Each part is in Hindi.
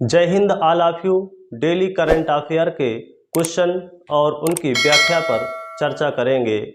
जय Hind all of you. Daily current affair के क्वेश्चन और उनकी व्याख्या पर चर्चा करेंगे।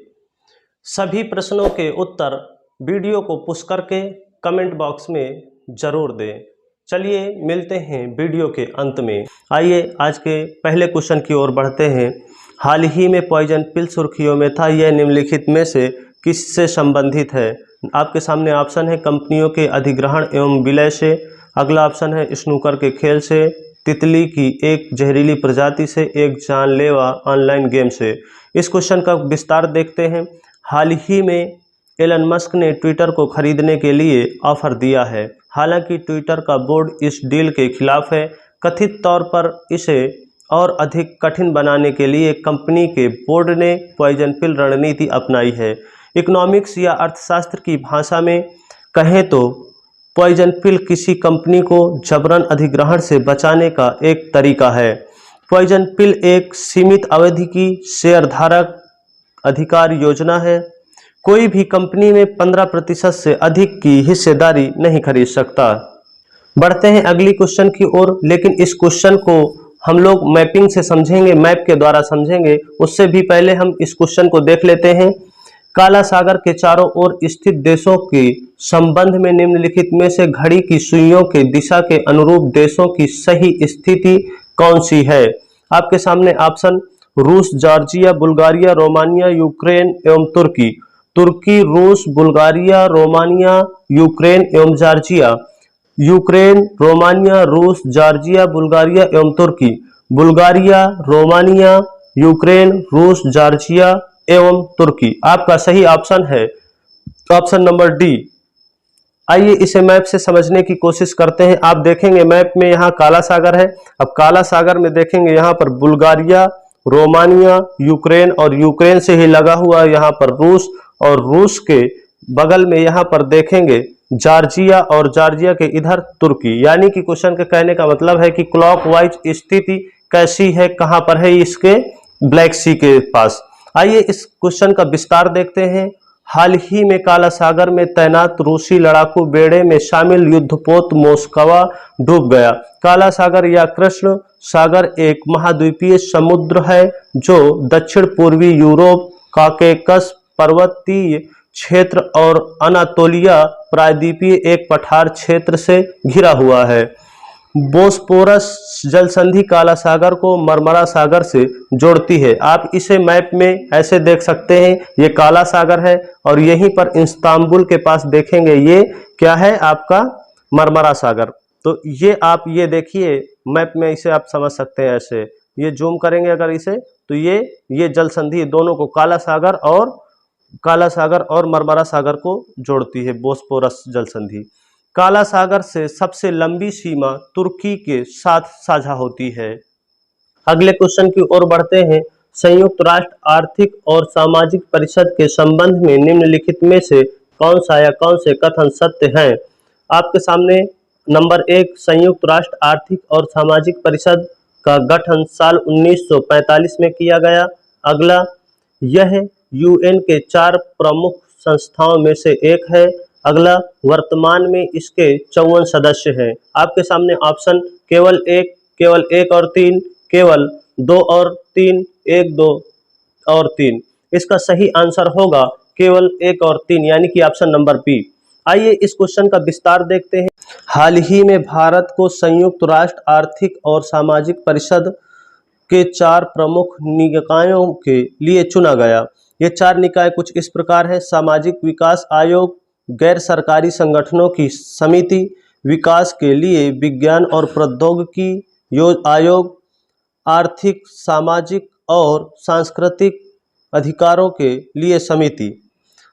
सभी प्रश्नों के उत्तर वीडियो को पुश करके कमेंट बॉक्स में ज़रूर दें। चलिए मिलते हैं वीडियो के अंत में। आइए आज के पहले क्वेश्चन की ओर बढ़ते हैं। हाल ही में पॉइजन पिल सुर्खियों में था, यह निम्नलिखित में से किससे संबंधित है? आपके सामने ऑप्शन है कंपनियों के अधिग्रहण एवं विलय से, अगला ऑप्शन है स्नूकर के खेल से, तितली की एक जहरीली प्रजाति से, एक जानलेवा ऑनलाइन गेम से। इस क्वेश्चन का विस्तार देखते हैं। हाल ही में एलन मस्क ने ट्विटर को खरीदने के लिए ऑफर दिया है। हालांकि ट्विटर का बोर्ड इस डील के खिलाफ है। कथित तौर पर इसे और अधिक कठिन बनाने के लिए कंपनी के बोर्ड ने पॉइजन पिल रणनीति अपनाई है। इकोनॉमिक्स या अर्थशास्त्र की भाषा में कहें तो पॉइजन पिल किसी कंपनी को जबरन अधिग्रहण से बचाने का एक तरीका है। पॉइजन पिल एक सीमित अवधि की शेयरधारक अधिकार योजना है। कोई भी कंपनी में 15% से अधिक की हिस्सेदारी नहीं खरीद सकता। बढ़ते हैं अगली क्वेश्चन की ओर, लेकिन इस क्वेश्चन को हम लोग मैपिंग से समझेंगे, मैप के द्वारा समझेंगे। उससे भी पहले हम इस क्वेश्चन को देख लेते हैं। काला सागर के चारों ओर स्थित देशों के संबंध में निम्नलिखित में से घड़ी की सुइयों के दिशा के अनुरूप देशों की सही स्थिति कौन सी है? आपके सामने ऑप्शन रूस, जॉर्जिया, बुल्गारिया, रोमानिया, यूक्रेन एवं तुर्की। तुर्की, रूस, बुल्गारिया, रोमानिया, यूक्रेन एवं जॉर्जिया। यूक्रेन, रोमानिया, रूस, जॉर्जिया, बुल्गारिया एवं तुर्की। बुल्गारिया, रोमानिया, यूक्रेन, रूस, जॉर्जिया एवं तुर्की। आपका सही ऑप्शन है ऑप्शन नंबर डी। आइए इसे मैप से समझने की कोशिश करते हैं। आप देखेंगे मैप में यहाँ काला सागर है। अब काला सागर में देखेंगे यहाँ पर बुल्गारिया, रोमानिया, यूक्रेन और यूक्रेन से ही लगा हुआ यहाँ पर रूस, और रूस के बगल में यहाँ पर देखेंगे जॉर्जिया और जॉर्जिया के इधर तुर्की। यानी कि क्वेश्चन के कहने का मतलब है कि क्लॉकवाइज स्थिति कैसी है, कहाँ पर है? इसके ब्लैक सी के पास। आइए इस क्वेश्चन का विस्तार देखते हैं। हाल ही में काला सागर में तैनात रूसी लड़ाकू बेड़े में शामिल युद्धपोत मोस्कवा डूब गया। काला सागर या कृष्ण सागर एक महाद्वीपीय समुद्र है जो दक्षिण पूर्वी यूरोप, काकेकस पर्वतीय क्षेत्र और अनातोलिया प्रायद्वीपीय एक पठार क्षेत्र से घिरा हुआ है। बोस्पोरस जलसंधि काला सागर को मरमरा सागर से जोड़ती है। आप इसे मैप में ऐसे देख सकते हैं, ये काला सागर है और यहीं पर इस्तांबुल के पास देखेंगे ये क्या है? आपका मरमरा सागर। तो ये आप ये देखिए मैप में, इसे आप समझ सकते हैं ऐसे। ये जूम करेंगे अगर इसे, तो ये जलसंधि दोनों को काला सागर और मरमरा सागर को जोड़ती है बोस्पोरस जलसंधि। काला सागर से सबसे लंबी सीमा तुर्की के साथ साझा होती है। अगले क्वेश्चन की ओर बढ़ते हैं। संयुक्त राष्ट्र आर्थिक और सामाजिक परिषद के संबंध में निम्नलिखित में से कौन सा या कौन से कथन सत्य हैं? आपके सामने नंबर 1, संयुक्त राष्ट्र आर्थिक और सामाजिक परिषद का गठन साल 1945 में किया गया। अगला, यह यूएन के 4 प्रमुख संस्थाओं में से एक है। अगला, वर्तमान में इसके 54 सदस्य हैं। आपके सामने ऑप्शन केवल एक और 3, केवल 2 और 3, 1, 2 और 3। इसका सही आंसर होगा केवल 1 और 3, यानी कि ऑप्शन नंबर बी। आइए इस क्वेश्चन का विस्तार देखते हैं। हाल ही में भारत को संयुक्त राष्ट्र आर्थिक और सामाजिक परिषद के 4 प्रमुख निकायों के लिए चुना गया। ये 4 निकाय कुछ इस प्रकार है: सामाजिक विकास आयोग, गैर सरकारी संगठनों की समिति, विकास के लिए विज्ञान और प्रौद्योगिकी आयोग, आर्थिक, सामाजिक और सांस्कृतिक अधिकारों के लिए समिति।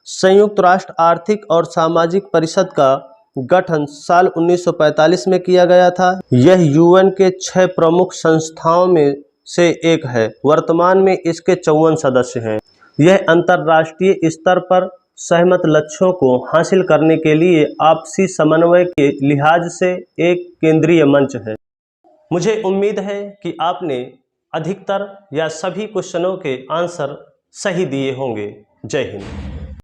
संयुक्त राष्ट्र आर्थिक और सामाजिक परिषद का गठन साल 1945 में किया गया था। यह यूएन के 6 प्रमुख संस्थाओं में से एक है। वर्तमान में इसके 54 सदस्य हैं। यह अंतर्राष्ट्रीय स्तर पर सहमत लक्ष्यों को हासिल करने के लिए आपसी समन्वय के लिहाज से एक केंद्रीय मंच है। मुझे उम्मीद है कि आपने अधिकतर या सभी क्वेश्चनों के आंसर सही दिए होंगे। जय हिंद।